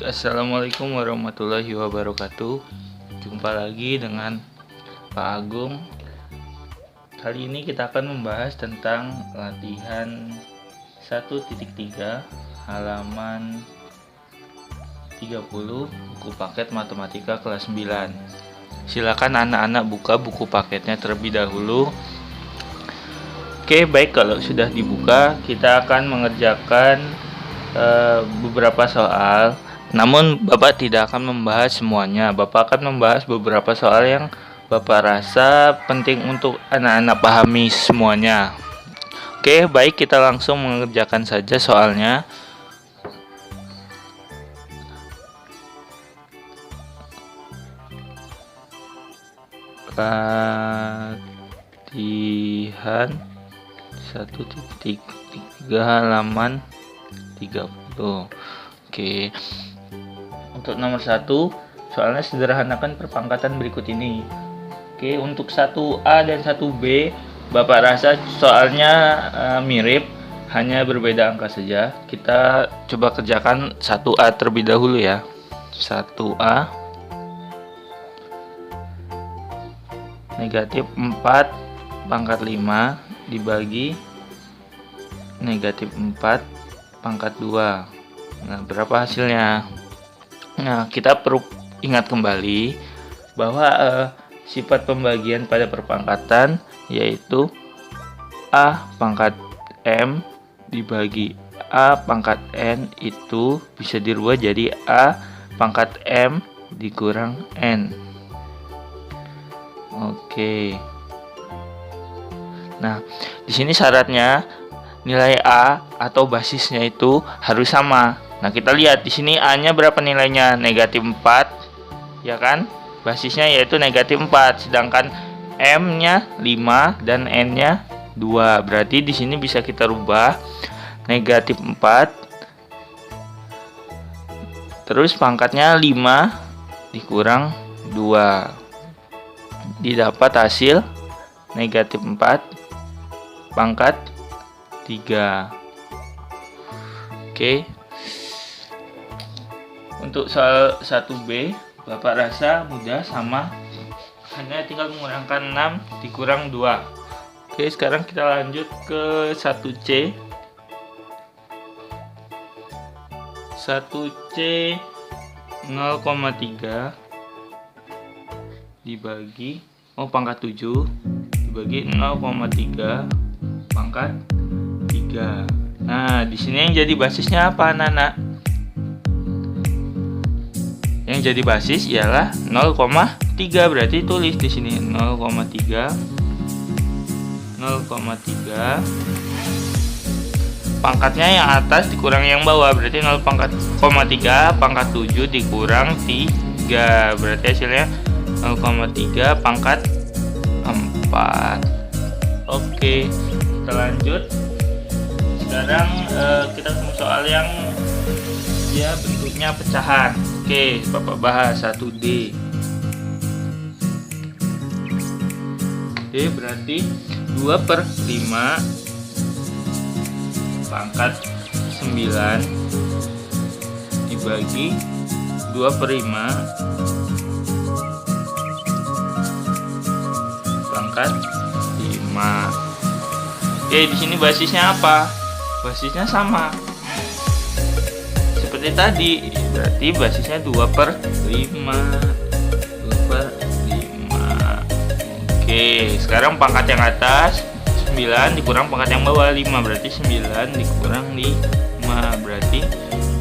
Assalamualaikum warahmatullahi wabarakatuh. Jumpa lagi dengan Pak Agung. Kali ini kita akan membahas tentang latihan 1.3 halaman 30 buku paket matematika kelas 9. Silakan anak-anak buka buku paketnya terlebih dahulu. Oke, baik, kalau sudah dibuka, kita akan mengerjakan beberapa soal. Namun Bapak tidak akan membahas semuanya. Bapak akan membahas beberapa soal yang Bapak rasa penting untuk anak-anak pahami semuanya. Oke, baik, kita langsung mengerjakan saja soalnya. Latihan 1.3 halaman 30. Oke. Untuk nomor 1, soalnya sederhanakan perpangkatan berikut ini. Oke, untuk 1A dan 1B, Bapak rasa soalnya mirip, hanya berbeda angka saja. Kita coba kerjakan 1A terlebih dahulu ya. 1A negatif 4 pangkat 5 dibagi negatif 4 pangkat 2. Nah, berapa hasilnya? Nah, kita perlu ingat kembali bahwa sifat pembagian pada perpangkatan yaitu A pangkat M dibagi A pangkat N itu bisa dirubah jadi A pangkat M dikurang N. Oke. Nah, di sini syaratnya nilai A atau basisnya itu harus sama. Nah, kita lihat di sini A-nya berapa nilainya? Negatif 4, ya kan? Basisnya yaitu negatif 4, sedangkan M-nya 5 dan N-nya 2. Berarti di sini bisa kita rubah negatif 4. Terus pangkatnya 5 dikurang 2. Didapat hasil negatif 4 pangkat 3. Oke. Untuk soal 1B, Bapak rasa mudah, sama, hanya tinggal mengurangkan 6 dikurang 2. Oke, sekarang kita lanjut ke 1C. 1C 0,3 dibagi pangkat 7 dibagi 0,3 pangkat 3. Nah, di sini yang jadi basisnya apa, anak-anak? Yang jadi basis ialah 0,3. Berarti tulis di sini 0,3 pangkatnya yang atas dikurang yang bawah, berarti 0,3 pangkat 7 dikurang 3, berarti hasilnya 0,3 pangkat 4. Oke, kita lanjut. Sekarang kita ketemu soal yang ya bentuknya pecahan. Oke, Bapak bahas 1D. Oke, berarti 2/5 pangkat 9 dibagi 2/5 pangkat 5. Oke, di sini basisnya apa? Basisnya sama seperti tadi, berarti basisnya 2/5. Oke, sekarang pangkat yang atas 9 dikurang pangkat yang bawah 5, berarti 9 dikurang 5, berarti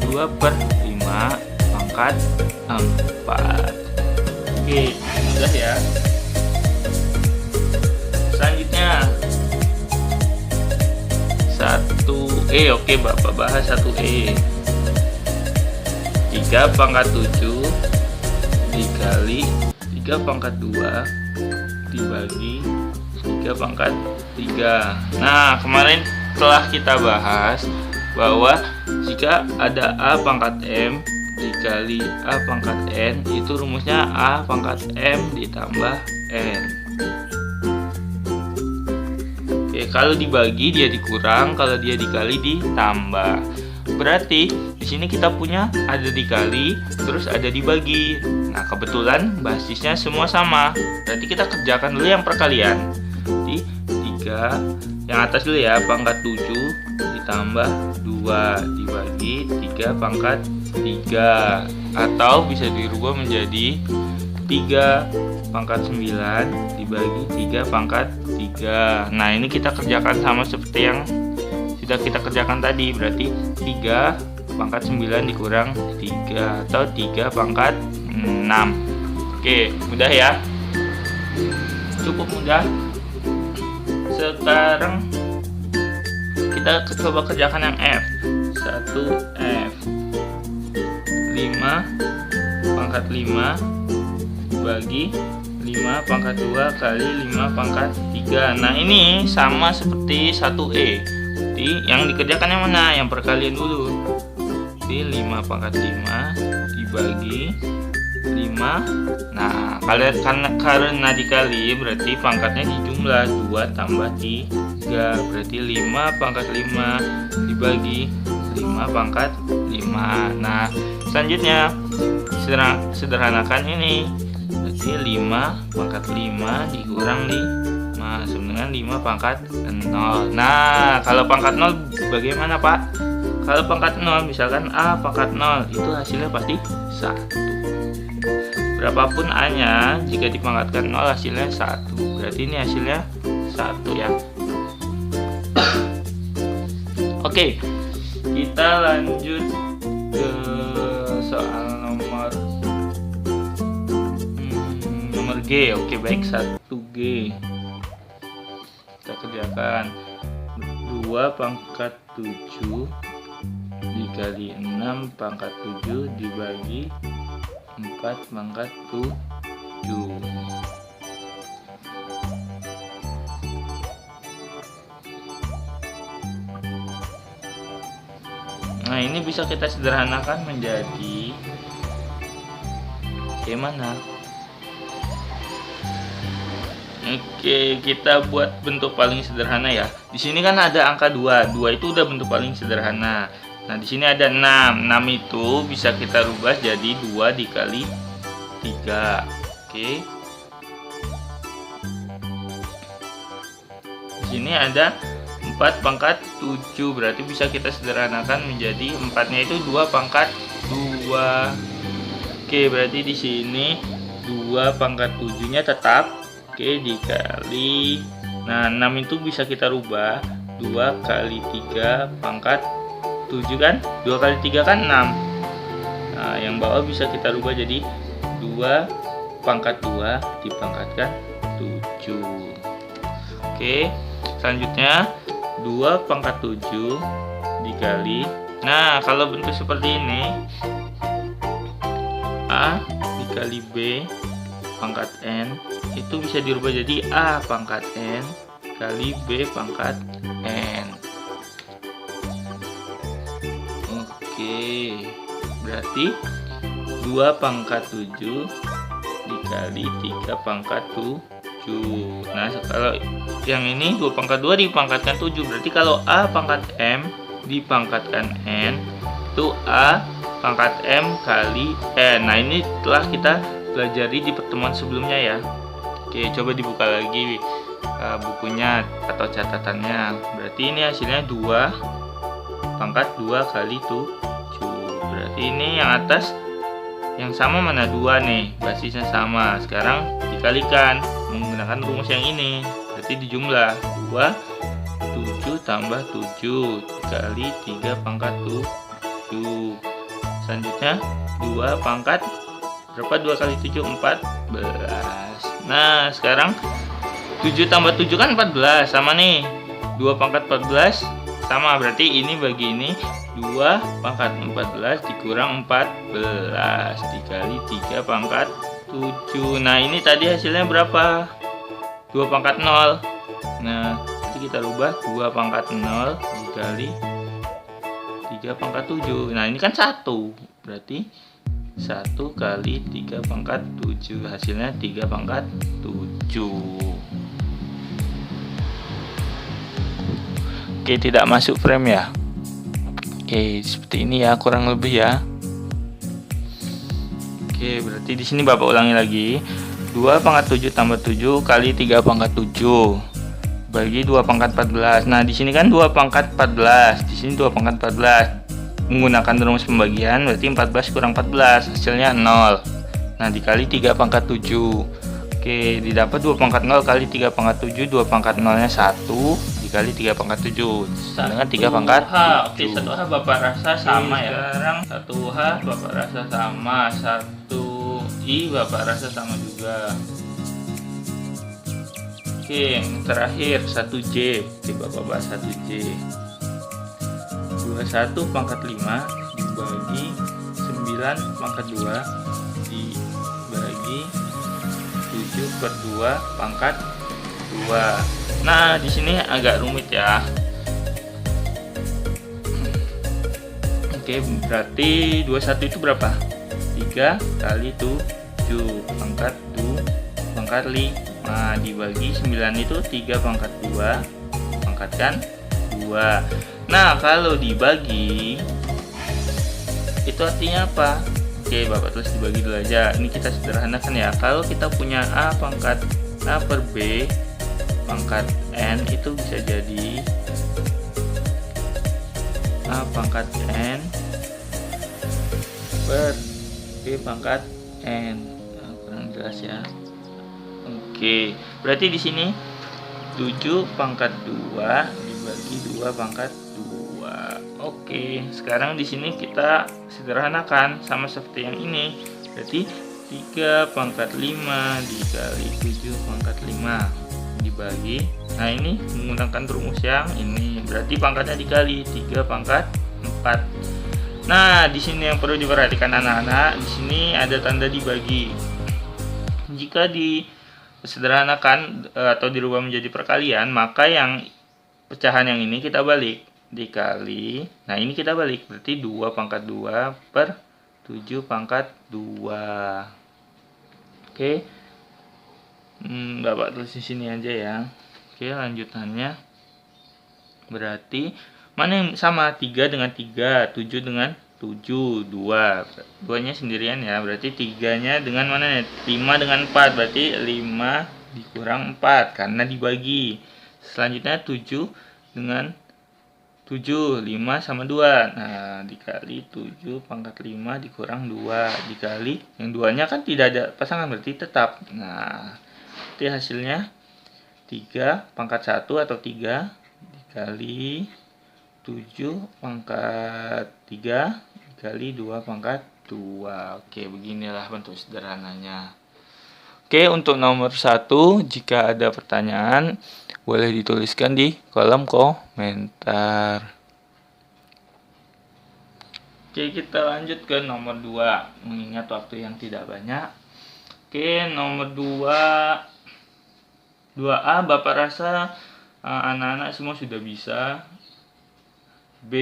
2/5 pangkat 4. Oke, mudah ya. Selanjutnya 1E. Oke, Bapak bahas 1E. 3 pangkat 7 dikali 3 pangkat 2 dibagi 3 pangkat 3. Nah, kemarin telah kita bahas bahwa jika ada A pangkat M dikali A pangkat N, itu rumusnya A pangkat M ditambah N. Oke, kalau dibagi dia dikurang, kalau dia dikali ditambah. Berarti di sini kita punya ada dikali, terus ada dibagi. Nah, kebetulan basisnya semua sama. Berarti kita kerjakan dulu yang perkalian. Jadi 3 yang atas dulu ya, pangkat 7 ditambah 2 dibagi 3 pangkat 3, atau bisa dirubah menjadi 3 pangkat 9 dibagi 3 pangkat 3. Nah, ini kita kerjakan sama seperti yang sudah kita kerjakan tadi. Berarti 3 pangkat 9 dikurang 3, atau 3 pangkat 6. Oke, mudah ya, cukup mudah. Sekarang kita coba kerjakan yang F. 1F 5 pangkat 5 bagi 5 pangkat 2 kali 5 pangkat 3. Nah, ini sama seperti 1E. Jadi yang dikerjakan yang mana? Yang perkalian dulu. Jadi 5 pangkat 5 dibagi 5. Nah, karena dikali berarti pangkatnya dijumlah 2 tambah 3. Berarti 5 pangkat 5 dibagi 5 pangkat 5. Nah, selanjutnya sederhanakan ini. Berarti 5 pangkat 5 dikurang 5 sama dengan 5 pangkat 0. Nah, kalau pangkat 0 bagaimana, Pak? Kalau pangkat 0, misalkan A pangkat 0, itu hasilnya pasti 1. Berapapun A-nya, jika dipangkatkan 0 hasilnya 1. Berarti ini hasilnya 1 ya. Oke, kita lanjut ke soal nomor G. Oke, baik, 1G. Kita kerjakan 2 pangkat 7 dikali 6 pangkat 7 dibagi 4 pangkat 7. Nah, ini bisa kita sederhanakan menjadi bagaimana? Oke, kita buat bentuk paling sederhana ya. Di sini kan ada angka 2. 2 itu udah bentuk paling sederhana. Nah, di sini ada 6. 6 itu bisa kita rubah jadi 2 dikali 3. Oke. Di sini ada 4 pangkat 7. Berarti bisa kita sederhanakan menjadi 4-nya itu 2 pangkat 2. Oke, berarti di sini 2 pangkat 7-nya tetap. Oke, dikali. Nah, 6 itu bisa kita rubah 2 kali 3 pangkat 7 kan? 2 kali 3 kan 6. Nah, yang bawah bisa kita rubah jadi 2 pangkat 2 dipangkatkan 7. Oke, selanjutnya 2 pangkat 7 dikali. Nah, kalau bentuk seperti ini, A dikali B pangkat N itu bisa dirubah jadi A pangkat N kali B pangkat N. Oke, berarti 2 pangkat 7 dikali 3 pangkat 7. Nah, kalau yang ini 2 pangkat 2 dipangkatkan 7. Berarti kalau A pangkat M dipangkatkan N, itu A pangkat M kali N. Nah, ini telah kita pelajari di pertemuan sebelumnya ya. Oke, coba dibuka lagi bukunya atau catatannya. Berarti ini hasilnya 2 pangkat 2 kali 7. Berarti ini yang atas yang sama mana? 2 nih, basisnya sama. Sekarang dikalikan menggunakan rumus yang ini. Berarti dijumlah 2 7 tambah 7 dikali 3 pangkat 7. Selanjutnya 2 pangkat berapa? 2 kali 7 14. Nah, sekarang 7 tambah 7 kan 14, sama nih. 2 pangkat 14 sama, berarti ini bagi ini 2 pangkat 14 dikurang 14 dikali 3 pangkat 7. Nah, ini tadi hasilnya berapa? 2 pangkat 0. Nah, nanti kita rubah 2 pangkat 0 dikali 3 pangkat 7. Nah ini kan 1, berarti 1 kali 3 pangkat 7, hasilnya 3 pangkat 7. Oke, tidak masuk frame ya. Oke, seperti ini ya kurang lebih ya. Oke, berarti di sini Bapak ulangi lagi. 2 pangkat 7 tambah 7 kali 3 pangkat 7 bagi 2 pangkat 14. Nah, di sini kan 2 pangkat 14. Di sini 2 pangkat 14. Menggunakan rumus pembagian berarti 14 kurang 14 hasilnya 0. Nah, dikali 3 pangkat 7. Oke, didapat 2 pangkat 0 kali 3 pangkat 7. 2 pangkat 0 nya 1 dikali 3 pangkat 7 dengan 3 pangkat 7. Oke, 1H Bapak rasa sama ya. Sekarang 1H Bapak rasa sama, 1I Bapak rasa sama juga. Oke, yang terakhir 1J. Oke, Bapak bahas 1J. 21 pangkat 5 dibagi 9 pangkat 2 dibagi 7 per 2 pangkat 2. Nah, di sini agak rumit ya. Oke, berarti 21 itu berapa? 3 kali 7 pangkat 2 pangkat 5 dibagi 9 itu 3 pangkat 2 pangkatkan 2. Nah, kalau dibagi itu artinya apa? Oke, Bapak tulis dibagi dulu aja. Ini kita sederhanakan ya. Kalau kita punya A pangkat A per B pangkat N itu bisa jadi A pangkat N per B pangkat N. Nah, kurang jelas ya. Oke, berarti di sini 7 pangkat 2 dibagi 2 pangkat 2. Oke, sekarang di sini kita sederhanakan sama seperti yang ini. Berarti 3 pangkat 5 dikali 7 pangkat 5 dibagi. Nah, ini menggunakan rumus yang ini. Berarti pangkatnya dikali 3 pangkat 4. Nah, di sini yang perlu diperhatikan anak-anak, di sini ada tanda dibagi. Jika disederhanakan atau dirubah menjadi perkalian, maka yang pecahan yang ini kita balik dikali. Nah, ini kita balik, berarti 2 pangkat 2 per 7 pangkat 2. Oke. Bapak tulis di sini aja ya. Oke, lanjutannya. Berarti mana yang sama? 3 dengan 3, 7 dengan 7, 2. 2-nya sendirian ya. Berarti 3-nya dengan mana? 5 dengan 4. Berarti 5 dikurang 4 karena dibagi. Selanjutnya 7 dengan 7, 5 sama 2. Nah, dikali 7 pangkat 5 dikurang 2 dikali yang 2-nya kan tidak ada pasangan, berarti tetap. Nah, itu hasilnya 3 pangkat 1 atau 3 dikali 7 pangkat 3 dikali 2 pangkat 2. Oke, beginilah bentuk sederhananya. Oke, untuk nomor 1, jika ada pertanyaan boleh dituliskan di kolom komentar. Oke, kita lanjut ke nomor 2, mengingat waktu yang tidak banyak. Oke, nomor 2A Bapak rasa anak-anak semua sudah bisa. B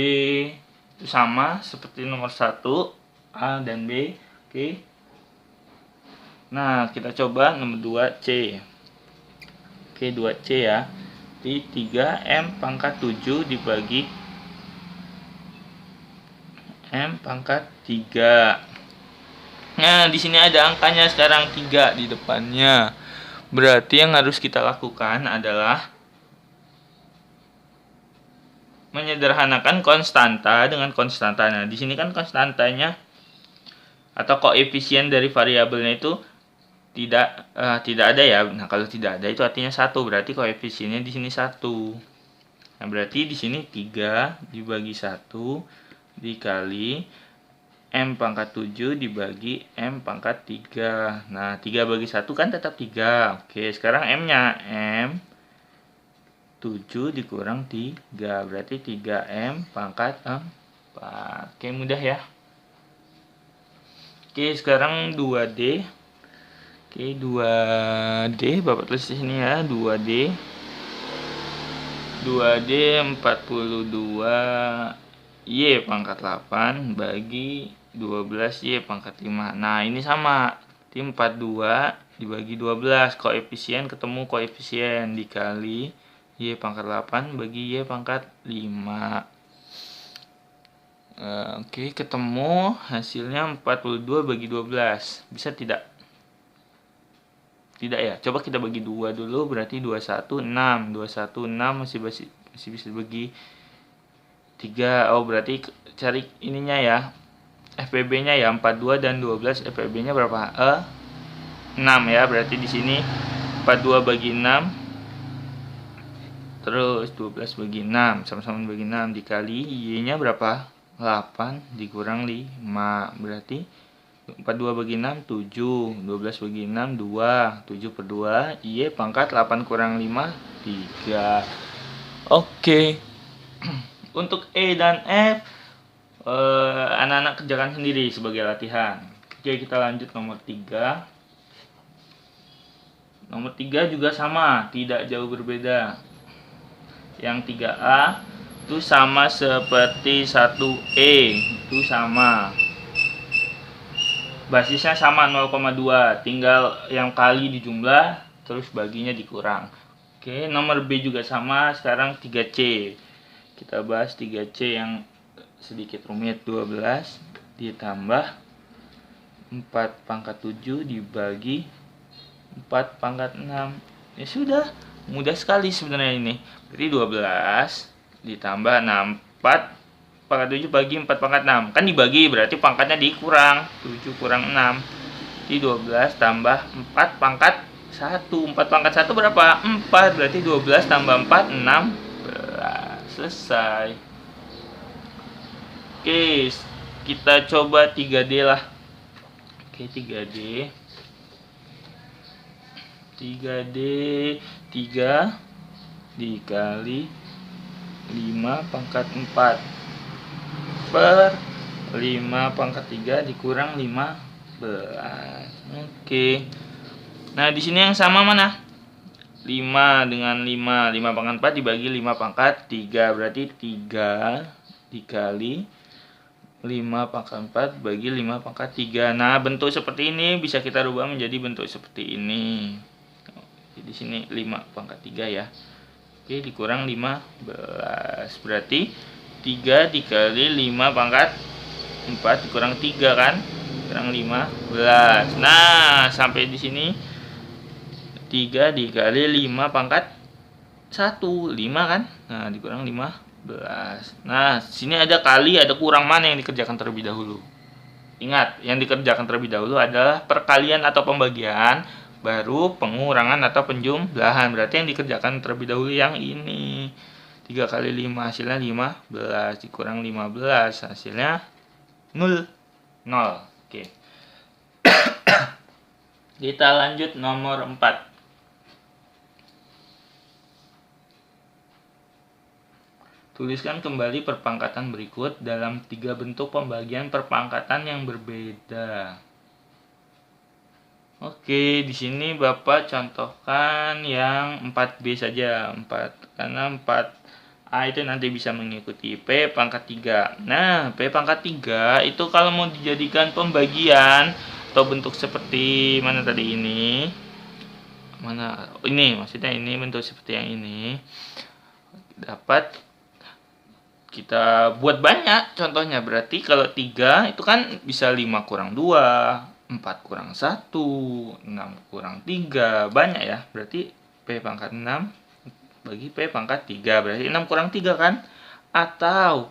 itu sama seperti nomor 1, A dan B. Oke. Nah, kita coba nomor 2C. Oke, 2C ya. Di 3M pangkat 7 dibagi M pangkat 3. Nah, di sini ada angkanya sekarang 3 di depannya. Berarti yang harus kita lakukan adalah menyederhanakan konstanta dengan konstanta. Nah, di sini kan konstantanya atau koefisien dari variabelnya itu tidak ada ya. Nah, kalau tidak ada itu artinya 1, berarti koefisiennya di sini 1. Nah, berarti di sini 3 dibagi 1 dikali M pangkat 7 dibagi M pangkat 3. Nah, 3 bagi 1 kan tetap 3. Oke, sekarang M-nya M 7 dikurang 3, berarti 3M pangkat 4. Oke, mudah ya. Oke, sekarang 2D. Oke, 2D Bapak tulis di sini ya, 2D 42 Y pangkat 8 bagi 12 Y pangkat 5. Nah, ini sama. Tim 42 dibagi 12. Koefisien ketemu koefisien dikali Y pangkat 8 bagi Y pangkat 5. Oke, ketemu hasilnya 42 bagi 12. Bisa tidak? Tidak ya. Coba kita bagi 2 dulu, berarti 21 6. 21 6 masih bisa bagi 3. Oh, berarti cari ininya ya. FPB-nya ya 42 dan 12. FPB-nya berapa? 6 ya. Berarti di sini 42 bagi 6 terus 12 bagi 6 sama-sama bagi 6 dikali Y-nya berapa? 8 dikurang 5. Berarti 42 bagi 6 7, 12 bagi 6 2, 7 per 2 Y pangkat 8 kurang 5 3. Oke. Untuk E dan F anak-anak kerjakan sendiri sebagai latihan. Oke, kita lanjut nomor 3. Nomor 3 juga sama, tidak jauh berbeda. Yang 3A itu sama seperti 1E, itu sama. Basisnya sama 0,2, tinggal yang kali dijumlah terus baginya dikurang. Oke, nomor B juga sama. Sekarang 3C. Kita bahas 3C yang sedikit rumit. 12 ditambah 4 pangkat 7 dibagi 4 pangkat 6. Ya sudah, mudah sekali sebenarnya ini. Jadi 12 ditambah 6 4 pangkat 7 bagi 4 pangkat 6. Kan dibagi, berarti pangkatnya dikurang. 7 kurang 6. Jadi 12 tambah 4 pangkat 1. 4 pangkat 1 berapa? 4. Berarti 12 tambah 4, 16. Selesai. Oke, kita coba 3D lah. Oke, 3D. 3D 3 dikali 5 pangkat 4 per 5 pangkat 3 dikurang 15. Oke. Nah, di sini yang sama mana? 5 dengan 5. 5 pangkat 4 dibagi 5 pangkat 3. Berarti 3 dikali 5 pangkat 4 bagi 5 pangkat 3. Nah, bentuk seperti ini bisa kita rubah menjadi bentuk seperti ini. Di sini 5 pangkat 3 ya. Oke, dikurang 15. Berarti 3 dikali 5 pangkat 4 dikurang 3 kan? Kurang 15. Nah, sampai di sini 3 dikali 5 pangkat 1, 5 kan? Nah, dikurang 15. Nah, sini ada kali, ada kurang, mana yang dikerjakan terlebih dahulu? Ingat, yang dikerjakan terlebih dahulu adalah perkalian atau pembagian, baru pengurangan atau penjumlahan. Berarti yang dikerjakan terlebih dahulu yang ini. 3 kali 5 hasilnya 15 dikurang 15 hasilnya 0. Oke. Kita lanjut nomor 4. Tuliskan kembali perpangkatan berikut dalam 3 bentuk pembagian perpangkatan yang berbeda. Oke, di sini Bapak contohkan yang 4B saja. 4, karena 4A itu nanti bisa mengikuti P pangkat 3. Nah, P pangkat 3 itu kalau mau dijadikan pembagian atau bentuk seperti mana tadi ini? Mana? Ini, maksudnya ini bentuk seperti yang ini. Dapat kita buat banyak contohnya. Berarti kalau 3 itu kan bisa 5 kurang 2, 4 kurang 1, 6 kurang 3. Banyak ya. Berarti P pangkat 6 bagi P pangkat 3. Berarti 6 kurang 3 kan? Atau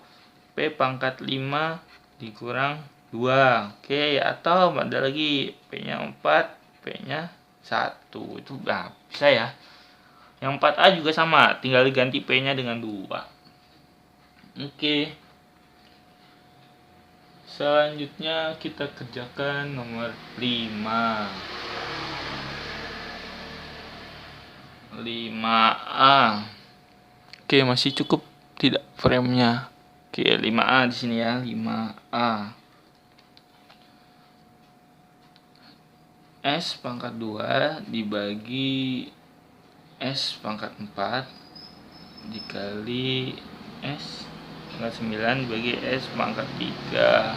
P pangkat 5 dikurang 2. Oke, atau ada lagi P-nya 4, P-nya 1. Itu bisa ya. Yang 4A juga sama. Tinggal diganti P-nya dengan 2. Oke. Selanjutnya kita kerjakan nomor 5. 5A. Oke, masih cukup tidak frame-nya? Oke, 5A di sini ya, 5A. S pangkat 2 dibagi S pangkat 4 dikali S pangkat 9 dibagi S pangkat 3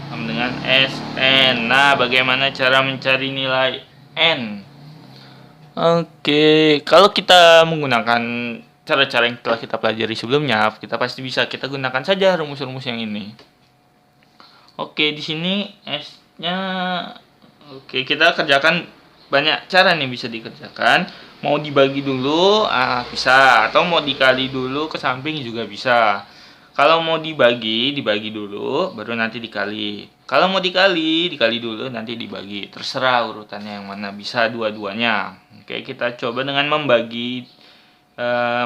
sama dengan Sn. Nah, bagaimana cara mencari nilai N? Oke, kalau kita menggunakan cara-cara yang telah kita pelajari sebelumnya, kita pasti bisa kita gunakan saja rumus-rumus yang ini. Oke, di sini S-nya oke, kita kerjakan banyak cara nih bisa dikerjakan. Mau dibagi dulu, bisa, atau mau dikali dulu ke samping juga bisa. Kalau mau dibagi dulu, baru nanti dikali. Kalau mau dikali dulu, nanti dibagi. Terserah urutannya yang mana, bisa dua-duanya. Oke, kita coba dengan membagi,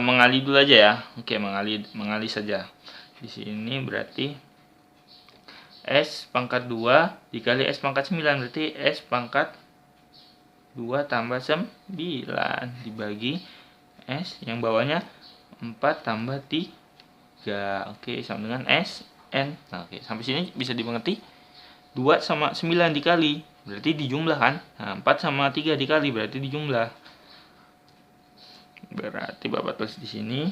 mengali dulu aja ya. Oke, mengali saja. Di sini berarti S pangkat 2 dikali S pangkat 9, berarti S pangkat 2 tambah 9 dibagi S yang bawahnya 4 tambah 3. Oke, sama dengan S N. Nah, oke, sampai sini bisa dimengerti. 2 sama 9 dikali berarti dijumlah kan. Nah, 4 sama 3 dikali berarti dijumlah. Berarti Bapak tulis di sini.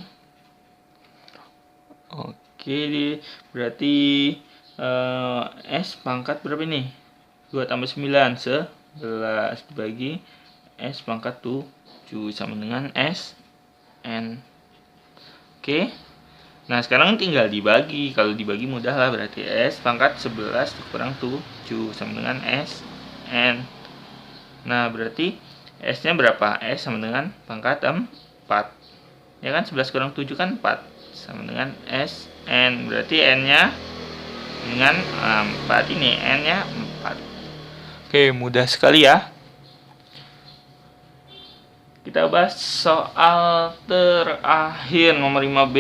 Oke, berarti S pangkat berapa ini? 2 tambah 9 11 dibagi S pangkat 7 sama dengan S N. Oke. Nah, sekarang tinggal dibagi. Kalau dibagi mudah lah, berarti S pangkat 11 dikurang 7 sama dengan S N. Nah, berarti S-nya berapa? S sama dengan pangkat 4. Ya kan, 11 kurang 7 kan 4 sama dengan S N. Berarti N-nya dengan 4 ini, N-nya 4. Oke, mudah sekali ya. Kita bahas soal terakhir nomor 5B.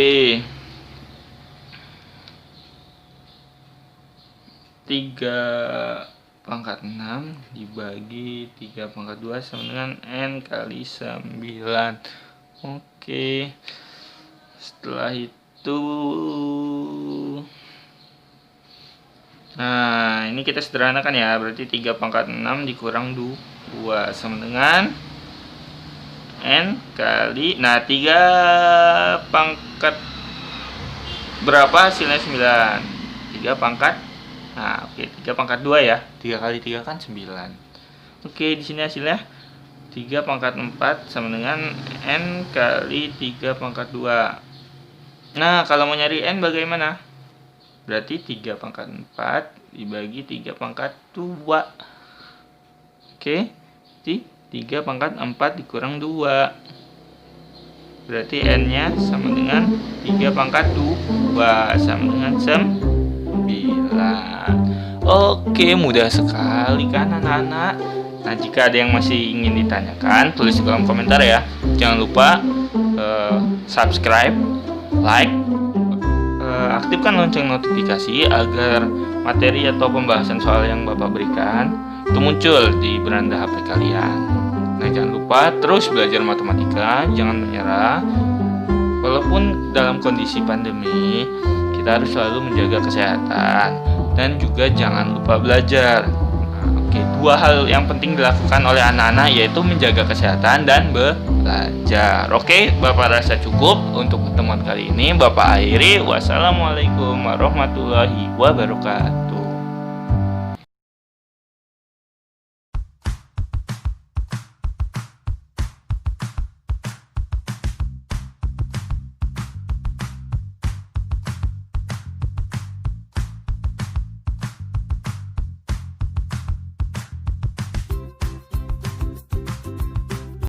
3 pangkat 6 dibagi 3 pangkat 2 sama dengan N kali 9. Oke. Setelah itu, nah, ini kita sederhanakan ya. Berarti 3 pangkat 6 dikurang 2 sama dengan N kali, nah 3 pangkat berapa hasilnya? 9. 3 pangkat, nah oke, 3 pangkat 2 ya. 3 kali 3 kan 9. Oke, di sini hasilnya 3 pangkat 4 sama dengan N kali 3 pangkat 2. Nah, kalau mau nyari N bagaimana? Berarti 3 pangkat 4 dibagi 3 pangkat 2. Oke, 3 pangkat 4 dikurang 2. Berarti N-nya sama dengan 3 pangkat 2 sama dengan 9. Oke, mudah sekali kan anak-anak? Nah, jika ada yang masih ingin ditanyakan, tulis di kolom komentar ya. Jangan lupa subscribe, like, aktifkan lonceng notifikasi agar materi atau pembahasan soal yang Bapak berikan itu muncul di beranda HP kalian. Nah, jangan lupa terus belajar matematika, jangan menyerah. Walaupun dalam kondisi pandemi, kita harus selalu menjaga kesehatan dan juga jangan lupa belajar. Oke, 2 hal yang penting dilakukan oleh anak-anak yaitu menjaga kesehatan dan belajar. Oke, Bapak rasa cukup untuk pertemuan kali ini. Bapak akhiri. Wassalamualaikum warahmatullahi wabarakatuh.